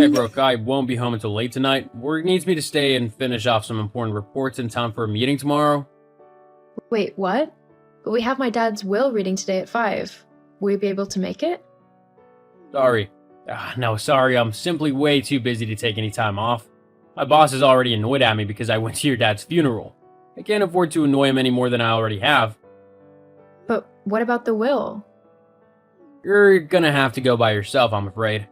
Hey Brooke, I won't be home until late tonight. Work needs me to stay and finish off some important reports in time for a meeting tomorrow. Wait, what? But we have my dad's will reading today at 5. Will you be able to make it? Sorry. No, sorry, I'm simply way too busy to take any time off. My boss is already annoyed at me because I went to your dad's funeral. I can't afford to annoy him any more than I already have. But what about the will? You're gonna have to go by yourself, I'm afraid.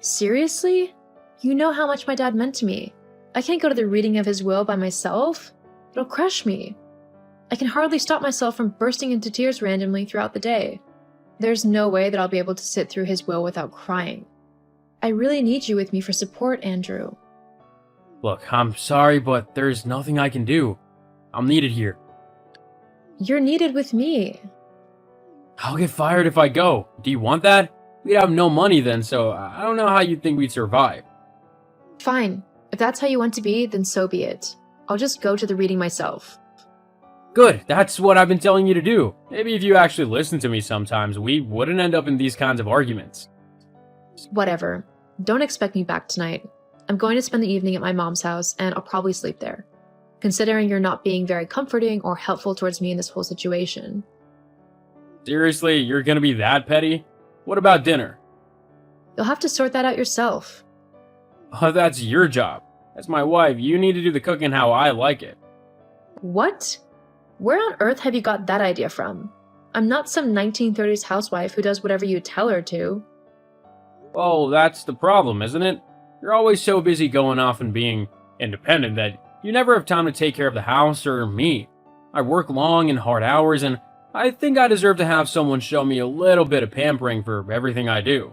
Seriously? You know how much my dad meant to me. I can't go to the reading of his will by myself. It'll crush me. I can hardly stop myself from bursting into tears randomly throughout the day. There's no way that I'll be able to sit through his will without crying. I really need you with me for support, Andrew. Look, I'm sorry, but there's nothing I can do. I'm needed here. You're needed with me. I'll get fired if I go. Do you want that? We'd have no money then, so I don't know how you'd think we'd survive. Fine. If that's how you want to be, then so be it. I'll just go to the reading myself. Good, that's what I've been telling you to do. Maybe if you actually listen to me sometimes, we wouldn't end up in these kinds of arguments. Whatever. Don't expect me back tonight. I'm going to spend the evening at my mom's house, and I'll probably sleep there. Considering you're not being very comforting or helpful towards me in this whole situation. Seriously, you're gonna be that petty? What about dinner? You'll have to sort that out yourself. Oh, that's your job. As my wife, you need to do the cooking how I like it. What? Where on earth have you got that idea from? I'm not some 1930s housewife who does whatever you tell her to. Well, that's the problem, isn't it? You're always so busy going off and being independent that you never have time to take care of the house or me. I work long and hard hours, and I think I deserve to have someone show me a little bit of pampering for everything I do.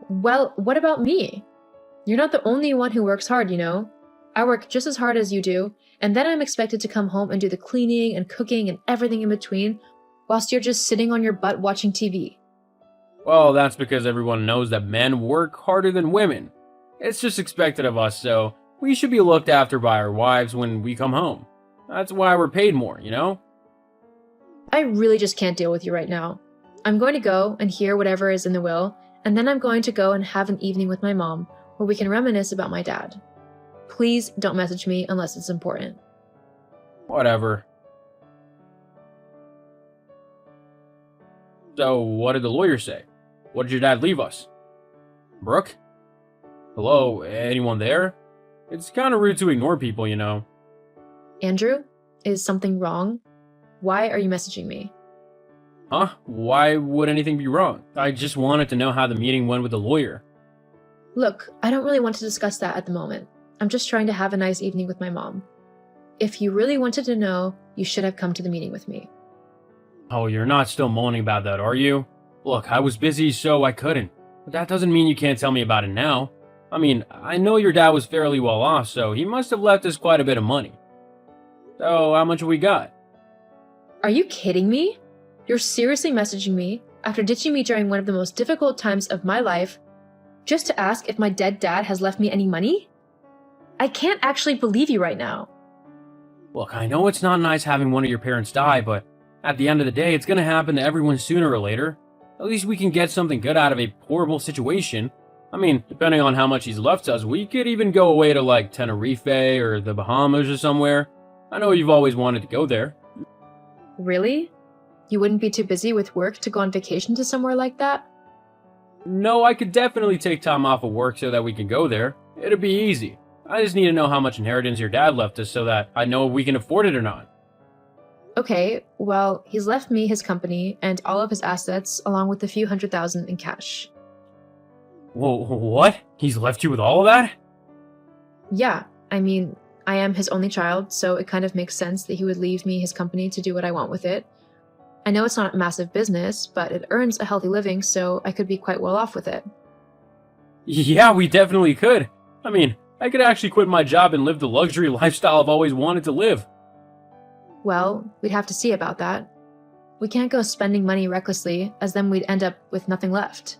Well, what about me? You're not the only one who works hard, you know. I work just as hard as you do, and then I'm expected to come home and do the cleaning and cooking and everything in between, whilst you're just sitting on your butt watching TV. Well, that's because everyone knows that men work harder than women. It's just expected of us, so we should be looked after by our wives when we come home. That's why we're paid more, you know? I really just can't deal with you right now. I'm going to go and hear whatever is in the will, and then I'm going to go and have an evening with my mom where we can reminisce about my dad. Please don't message me unless it's important. Whatever. So, what did the lawyer say? What did your dad leave us? Brooke? Hello, anyone there? It's kind of rude to ignore people, you know. Andrew, is something wrong? Why are you messaging me? Huh? Why would anything be wrong? I just wanted to know how the meeting went with the lawyer. Look, I don't really want to discuss that at the moment. I'm just trying to have a nice evening with my mom. If you really wanted to know, you should have come to the meeting with me. Oh, you're not still moaning about that, are you? Look, I was busy, so I couldn't. But that doesn't mean you can't tell me about it now. I mean, I know your dad was fairly well off, so he must have left us quite a bit of money. So, how much have we got? Are you kidding me? You're seriously messaging me after ditching me during one of the most difficult times of my life just to ask if my dead dad has left me any money? I can't actually believe you right now. Look, I know it's not nice having one of your parents die, but at the end of the day, it's gonna happen to everyone sooner or later. At least we can get something good out of a horrible situation. I mean, depending on how much he's left us, we could even go away to like Tenerife or the Bahamas or somewhere. I know you've always wanted to go there. Really? You wouldn't be too busy with work to go on vacation to somewhere like that? No, I could definitely take time off of work so that we can go there. It'd be easy. I just need to know how much inheritance your dad left us so that I know if we can afford it or not. Okay, well, he's left me his company and all of his assets along with a few $100,000 in cash. Whoa, what? He's left you with all of that? Yeah, I mean, I am his only child, so it kind of makes sense that he would leave me his company to do what I want with it. I know it's not a massive business, but it earns a healthy living, so I could be quite well off with it. Yeah, we definitely could. I mean, I could actually quit my job and live the luxury lifestyle I've always wanted to live. Well, we'd have to see about that. We can't go spending money recklessly, as then we'd end up with nothing left.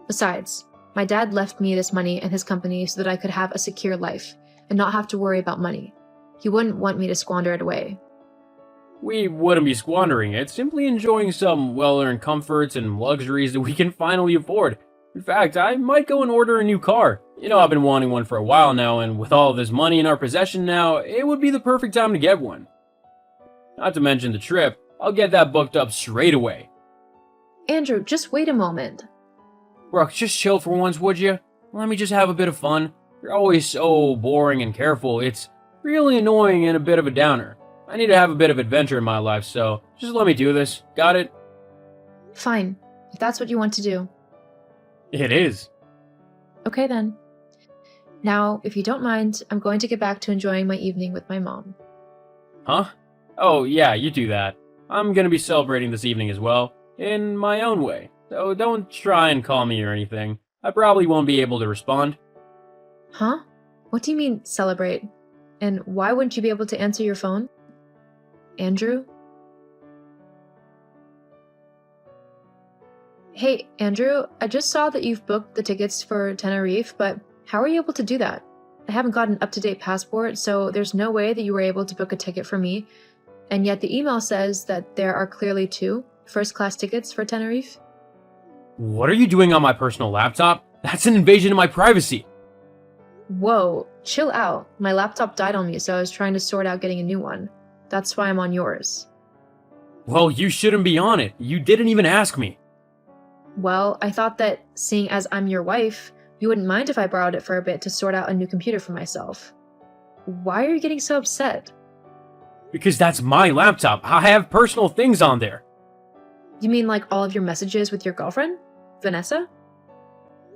Besides, my dad left me this money and his company so that I could have a secure life and not have to worry about money. He wouldn't want me to squander it away. We wouldn't be squandering it, simply enjoying some well-earned comforts and luxuries that we can finally afford. In fact, I might go and order a new car. You know, I've been wanting one for a while now, and with all of this money in our possession now, it would be the perfect time to get one. Not to mention the trip, I'll get that booked up straight away. Andrew, just wait a moment. Brooke, just chill for once, would you? Let me just have a bit of fun. You're always so boring and careful. It's really annoying and a bit of a downer. I need to have a bit of adventure in my life, so just let me do this. Got it? Fine, if that's what you want to do. It is. Okay then. Now, if you don't mind, I'm going to get back to enjoying my evening with my mom. Huh? Oh, yeah, you do that. I'm gonna be celebrating this evening as well, in my own way. So don't try and call me or anything. I probably won't be able to respond. Huh? What do you mean, celebrate? And why wouldn't you be able to answer your phone? Andrew? Hey, Andrew, I just saw that you've booked the tickets for Tenerife, but how are you able to do that? I haven't got an up-to-date passport, so there's no way that you were able to book a ticket for me. And yet the email says that there are clearly 2 first-class tickets for Tenerife. What are you doing on my personal laptop? That's an invasion of my privacy. Whoa, chill out. My laptop died on me, so I was trying to sort out getting a new one. That's why I'm on yours. Well, you shouldn't be on it. You didn't even ask me. Well, I thought that, seeing as I'm your wife, you wouldn't mind if I borrowed it for a bit to sort out a new computer for myself. Why are you getting so upset? Because that's my laptop. I have personal things on there. You mean like all of your messages with your girlfriend? Vanessa?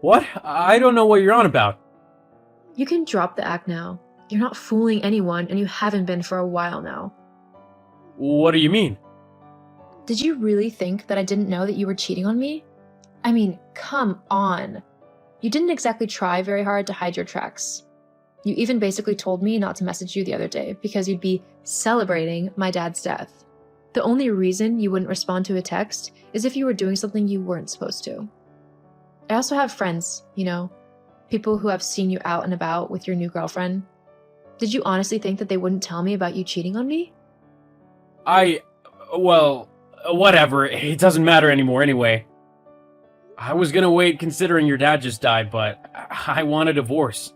What? I don't know what you're on about. You can drop the act now. You're not fooling anyone, and you haven't been for a while now. What do you mean? Did you really think that I didn't know that you were cheating on me? I mean, come on. You didn't exactly try very hard to hide your tracks. You even basically told me not to message you the other day because you'd be celebrating my dad's death. The only reason you wouldn't respond to a text is if you were doing something you weren't supposed to. I also have friends, you know, people who have seen you out and about with your new girlfriend. Did you honestly think that they wouldn't tell me about you cheating on me? Well, whatever. It doesn't matter anymore anyway. I was gonna wait considering your dad just died, but I want a divorce.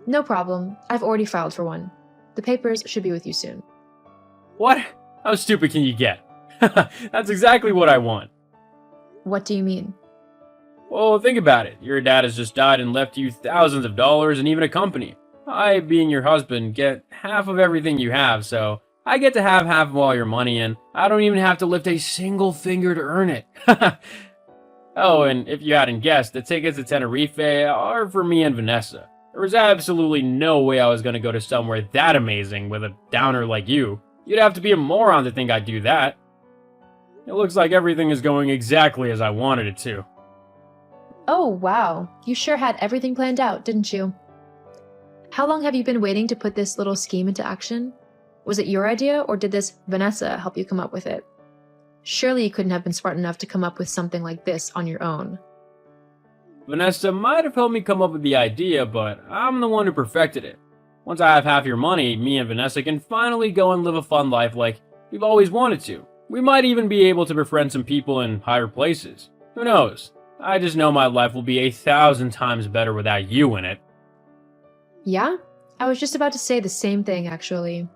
No problem. I've already filed for one. The papers should be with you soon. What? How stupid can you get? That's exactly what I want. What do you mean? Well, think about it. Your dad has just died and left you thousands of dollars and even a company. I, being your husband, get half of everything you have, so I get to have half of all your money, and I don't even have to lift a single finger to earn it. Oh, and if you hadn't guessed, the tickets to Tenerife are for me and Vanessa. There was absolutely no way I was going to go to somewhere that amazing with a downer like you. You'd have to be a moron to think I'd do that. It looks like everything is going exactly as I wanted it to. Oh, wow. You sure had everything planned out, didn't you? How long have you been waiting to put this little scheme into action? Was it your idea, or did this Vanessa help you come up with it? Surely you couldn't have been smart enough to come up with something like this on your own. Vanessa might have helped me come up with the idea, but I'm the one who perfected it. Once I have half your money, me and Vanessa can finally go and live a fun life like we've always wanted to. We might even be able to befriend some people in higher places. Who knows? I just know my life will be 1,000 times better without you in it. Yeah? I was just about to say the same thing, actually.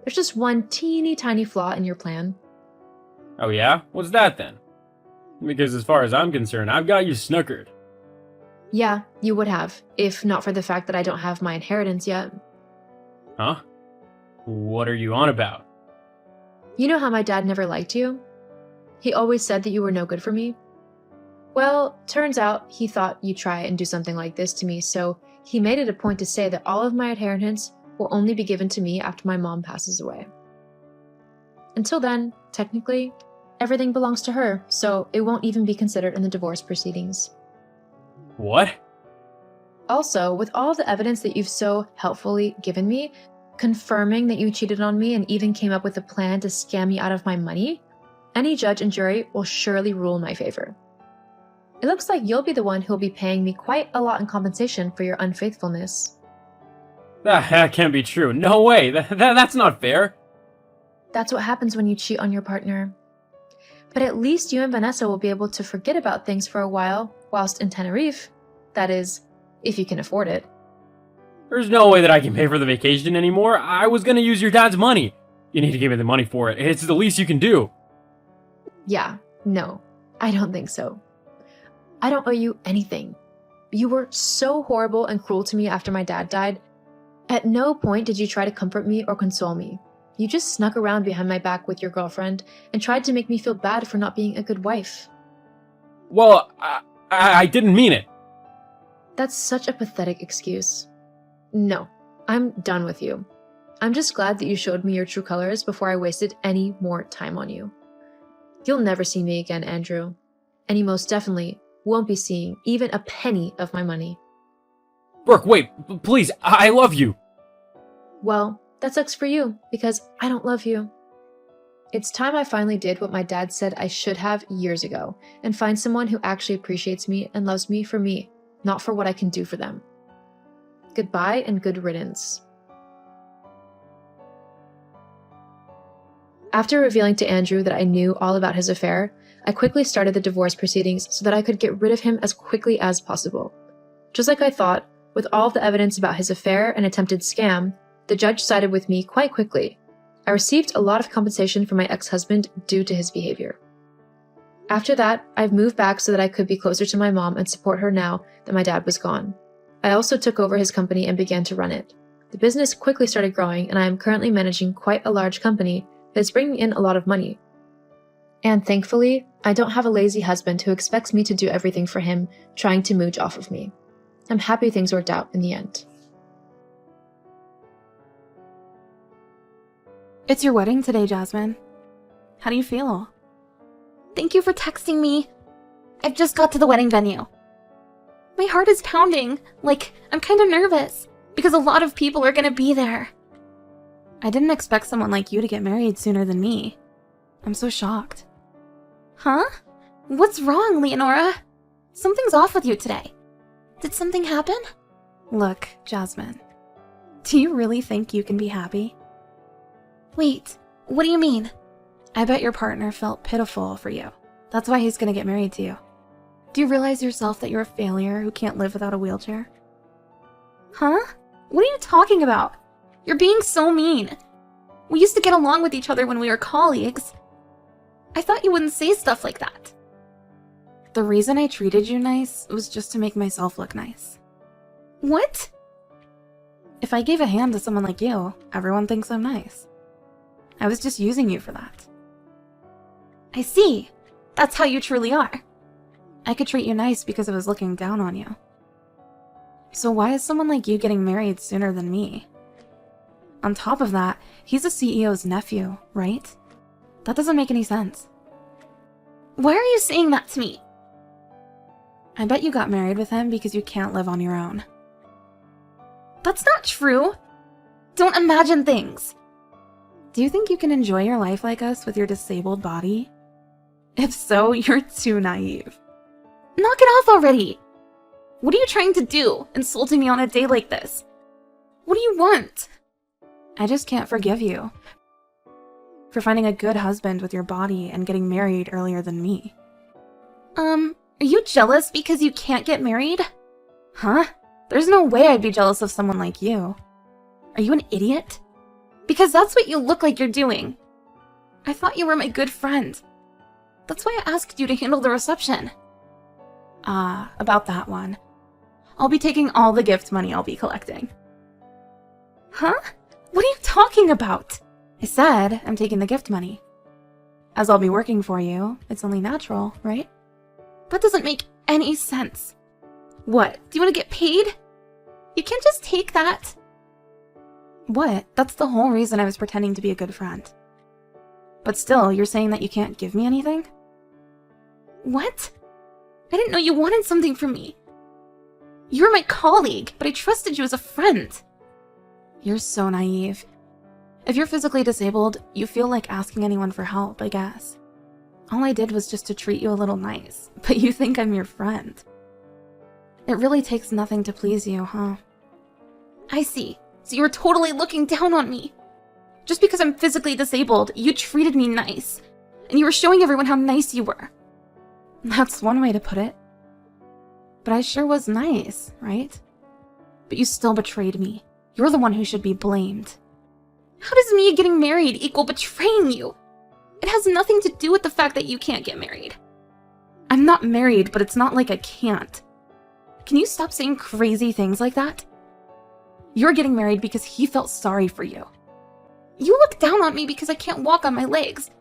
There's just one teeny tiny flaw in your plan. Oh yeah? What's that then? Because as far as I'm concerned, I've got you snookered. Yeah, you would have, if not for the fact that I don't have my inheritance yet. Huh? What are you on about? You know how my dad never liked you? He always said that you were no good for me. Well, turns out he thought you'd try and do something like this to me, so he made it a point to say that all of my inheritance will only be given to me after my mom passes away. Until then, technically, everything belongs to her, so it won't even be considered in the divorce proceedings. What? Also, with all the evidence that you've so helpfully given me, confirming that you cheated on me and even came up with a plan to scam me out of my money, any judge and jury will surely rule in my favor. It looks like you'll be the one who'll be paying me quite a lot in compensation for your unfaithfulness. That can't be true. No way. That's not fair. That's what happens when you cheat on your partner. But at least you and Vanessa will be able to forget about things for a while whilst in Tenerife. That is, if you can afford it. There's no way that I can pay for the vacation anymore. I was gonna use your dad's money. You need to give me the money for it. It's the least you can do. Yeah, no, I don't think so. I don't owe you anything. You were so horrible and cruel to me after my dad died. At no point did you try to comfort me or console me. You just snuck around behind my back with your girlfriend and tried to make me feel bad for not being a good wife. Well, I didn't mean it. That's such a pathetic excuse. No, I'm done with you. I'm just glad that you showed me your true colors before I wasted any more time on you. You'll never see me again, Andrew. And you most definitely won't be seeing even a penny of my money. Brooke, wait, please, I love you. Well, that sucks for you, because I don't love you. It's time I finally did what my dad said I should have years ago, and find someone who actually appreciates me and loves me for me, not for what I can do for them. Goodbye and good riddance. After revealing to Andrew that I knew all about his affair, I quickly started the divorce proceedings so that I could get rid of him as quickly as possible. Just like I thought, with all of the evidence about his affair and attempted scam, the judge sided with me quite quickly. I received a lot of compensation from my ex-husband due to his behavior. After that, I've moved back so that I could be closer to my mom and support her now that my dad was gone. I also took over his company and began to run it. The business quickly started growing, and I am currently managing quite a large company that is bringing in a lot of money. And thankfully, I don't have a lazy husband who expects me to do everything for him, trying to mooch off of me. I'm happy things worked out in the end. It's your wedding today, Jasmine. How do you feel? Thank you for texting me. I've just got to the wedding venue. My heart is pounding, like I'm kind of nervous, because a lot of people are gonna be there. I didn't expect someone like you to get married sooner than me. I'm so shocked. Huh? What's wrong, Leonora? Something's off with you today. Did something happen? Look, Jasmine, do you really think you can be happy? Wait, what do you mean? I bet your partner felt pitiful for you. That's why he's gonna get married to you. Do you realize yourself that you're a failure who can't live without a wheelchair? Huh? What are you talking about? You're being so mean. We used to get along with each other when we were colleagues. I thought you wouldn't say stuff like that. The reason I treated you nice was just to make myself look nice. What? If I gave a hand to someone like you, everyone thinks I'm nice. I was just using you for that. I see. That's how you truly are. I could treat you nice because I was looking down on you. So why is someone like you getting married sooner than me? On top of that, he's a CEO's nephew, right? That doesn't make any sense. Why are you saying that to me? I bet you got married with him because you can't live on your own. That's not true. Don't imagine things. Do you think you can enjoy your life like us with your disabled body? If so, you're too naive. Knock it off already! What are you trying to do, insulting me on a day like this? What do you want? I just can't forgive you for finding a good husband with your body and getting married earlier than me. Are you jealous because you can't get married? Huh? There's no way I'd be jealous of someone like you. Are you an idiot? Because that's what you look like you're doing. I thought you were my good friend. That's why I asked you to handle the reception. About that one. I'll be taking all the gift money I'll be collecting. Huh? What are you talking about? I said I'm taking the gift money. As I'll be working for you, it's only natural, right? That doesn't make any sense. What? Do you want to get paid? You can't just take that. What? That's the whole reason I was pretending to be a good friend. But still, you're saying that you can't give me anything? What? I didn't know you wanted something from me. You're my colleague, but I trusted you as a friend. You're so naive. If you're physically disabled, you feel like asking anyone for help, I guess. All I did was just to treat you a little nice, but you think I'm your friend. It really takes nothing to please you, huh? I see. So you were totally looking down on me. Just because I'm physically disabled, you treated me nice. And you were showing everyone how nice you were. That's one way to put it. But I sure was nice, right? But you still betrayed me. You're the one who should be blamed. How does me getting married equal betraying you? It has nothing to do with the fact that you can't get married. I'm not married, but it's not like I can't. Can you stop saying crazy things like that? You're getting married because he felt sorry for you. You look down on me because I can't walk on my legs.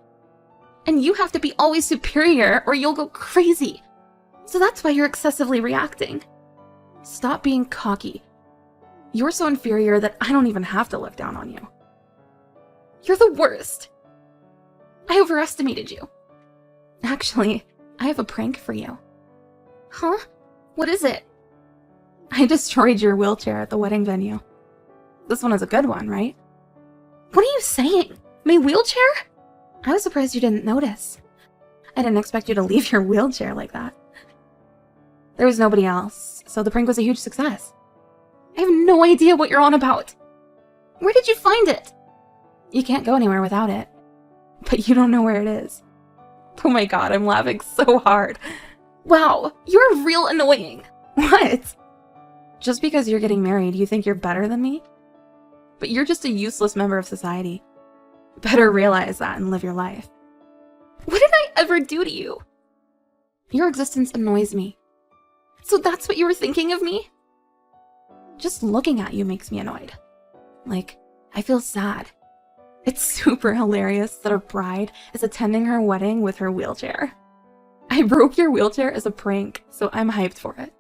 And you have to be always superior or you'll go crazy. So that's why you're excessively reacting. Stop being cocky. You're so inferior that I don't even have to look down on you. You're the worst. I overestimated you. Actually, I have a prank for you. Huh? What is it? I destroyed your wheelchair at the wedding venue. This one is a good one, right? What are you saying? My wheelchair? I was surprised you didn't notice. I didn't expect you to leave your wheelchair like that. There was nobody else, so the prank was a huge success. I have no idea what you're on about. Where did you find it? You can't go anywhere without it. But you don't know where it is. Oh my god, I'm laughing so hard. Wow, you're real annoying. What? Just because you're getting married, you think you're better than me? But you're just a useless member of society. Better realize that and live your life. What did I ever do to you? Your existence annoys me. So that's what you were thinking of me? Just looking at you makes me annoyed. Like, I feel sad. It's super hilarious that a bride is attending her wedding with her wheelchair. I broke your wheelchair as a prank, so I'm hyped for it.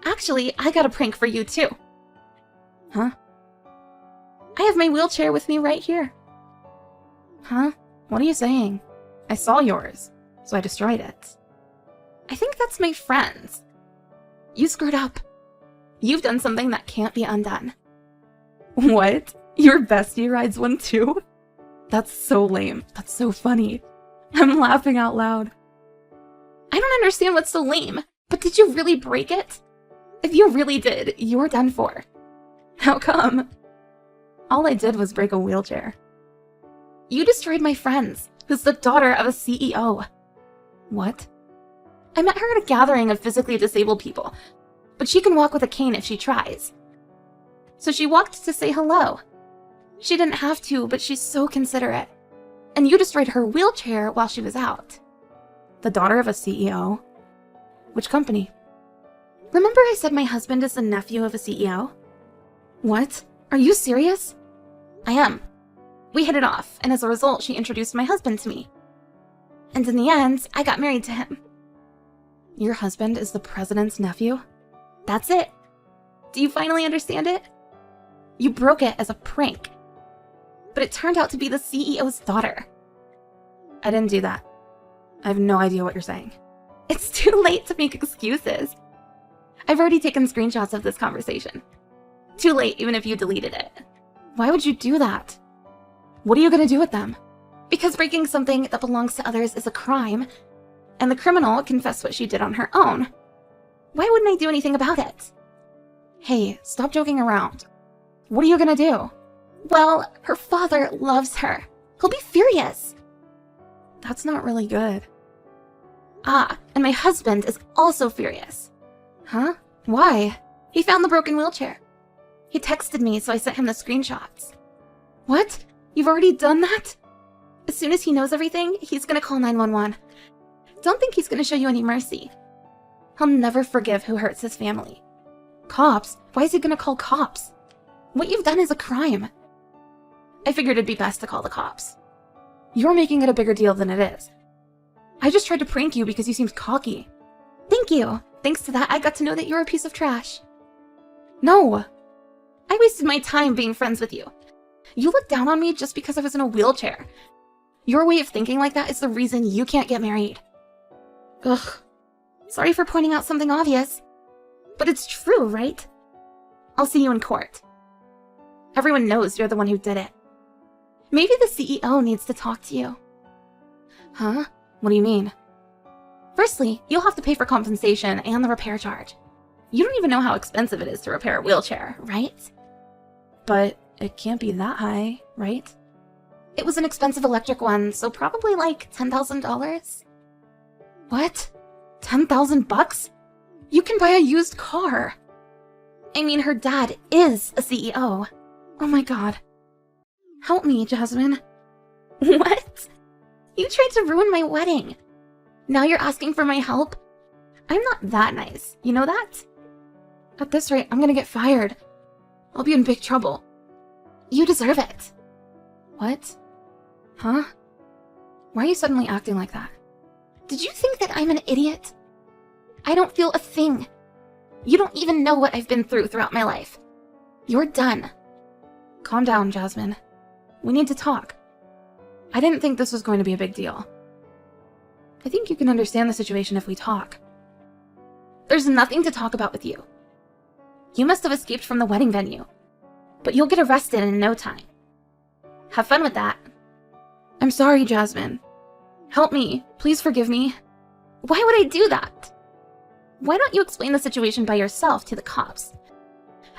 Actually, I got a prank for you too. Huh? I have my wheelchair with me right here. Huh? What are you saying? I saw yours, so I destroyed it. I think that's my friend's. You screwed up. You've done something that can't be undone. What? Your bestie rides one too? That's so lame. That's so funny. I'm laughing out loud. I don't understand what's so lame, but did you really break it? If you really did, you're done for. How come? All I did was break a wheelchair. You destroyed my friend's, who's the daughter of a CEO. What? I met her at a gathering of physically disabled people, but she can walk with a cane if she tries. So she walked to say hello. She didn't have to, but she's so considerate. And you destroyed her wheelchair while she was out. The daughter of a CEO? Which company? Remember I said my husband is the nephew of a CEO? What? Are you serious? I am. We hit it off, and as a result, she introduced my husband to me. And in the end, I got married to him. Your husband is the president's nephew? That's it. Do you finally understand it? You broke it as a prank. But it turned out to be the CEO's daughter. I didn't do that. I have no idea what you're saying. It's too late to make excuses. I've already taken screenshots of this conversation. Too late, even if you deleted it. Why would you do that? What are you gonna do with them? Because breaking something that belongs to others is a crime, and the criminal confessed what she did on her own. Why wouldn't I do anything about it? Hey, stop joking around. What are you gonna do? Well, her father loves her. He'll be furious. That's not really good. Ah, and my husband is also furious. Huh? Why? He found the broken wheelchair. He texted me, so I sent him the screenshots. What? You've already done that? As soon as he knows everything, he's gonna call 911. Don't think he's gonna show you any mercy. He'll never forgive who hurts his family. Cops? Why is he gonna call cops? What you've done is a crime. I figured it'd be best to call the cops. You're making it a bigger deal than it is. I just tried to prank you because you seemed cocky. Thank you. Thanks to that, I got to know that you're a piece of trash. No. I wasted my time being friends with you. You look down on me just because I was in a wheelchair. Your way of thinking like that is the reason you can't get married. Ugh. Sorry for pointing out something obvious. But it's true, right? I'll see you in court. Everyone knows you're the one who did it. Maybe the CEO needs to talk to you. Huh? What do you mean? Firstly, you'll have to pay for compensation and the repair charge. You don't even know how expensive it is to repair a wheelchair, right? But it can't be that high, right? It was an expensive electric one, so probably like $10,000. What? $10,000 bucks? You can buy a used car. I mean, her dad is a CEO. Oh my god. Help me, Jasmine. What? You tried to ruin my wedding. Now you're asking for my help? I'm not that nice, you know that? At this rate, I'm gonna get fired. I'll be in big trouble. You deserve it. What? Huh? Why are you suddenly acting like that? Did you think that I'm an idiot? I don't feel a thing. You don't even know what I've been through throughout my life. You're done. Calm down, Jasmine. We need to talk. I didn't think this was going to be a big deal. I think you can understand the situation if we talk. There's nothing to talk about with you. You must have escaped from the wedding venue, but you'll get arrested in no time. Have fun with that. I'm sorry, Jasmine. Help me. Please forgive me. Why would I do that? Why don't you explain the situation by yourself to the cops?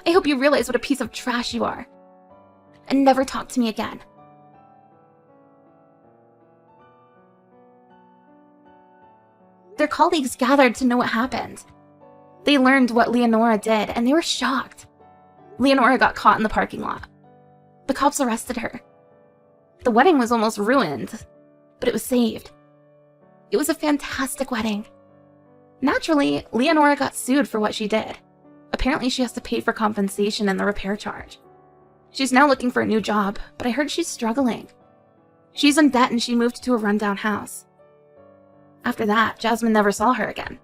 I hope you realize what a piece of trash you are. And never talk to me again. Their colleagues gathered to know what happened. They learned what Leonora did, and they were shocked. Leonora got caught in the parking lot. The cops arrested her. The wedding was almost ruined, but it was saved. It was a fantastic wedding. Naturally, Leonora got sued for what she did. Apparently, she has to pay for compensation and the repair charge. She's now looking for a new job, but I heard she's struggling. She's in debt and she moved to a rundown house. After that, Jasmine never saw her again.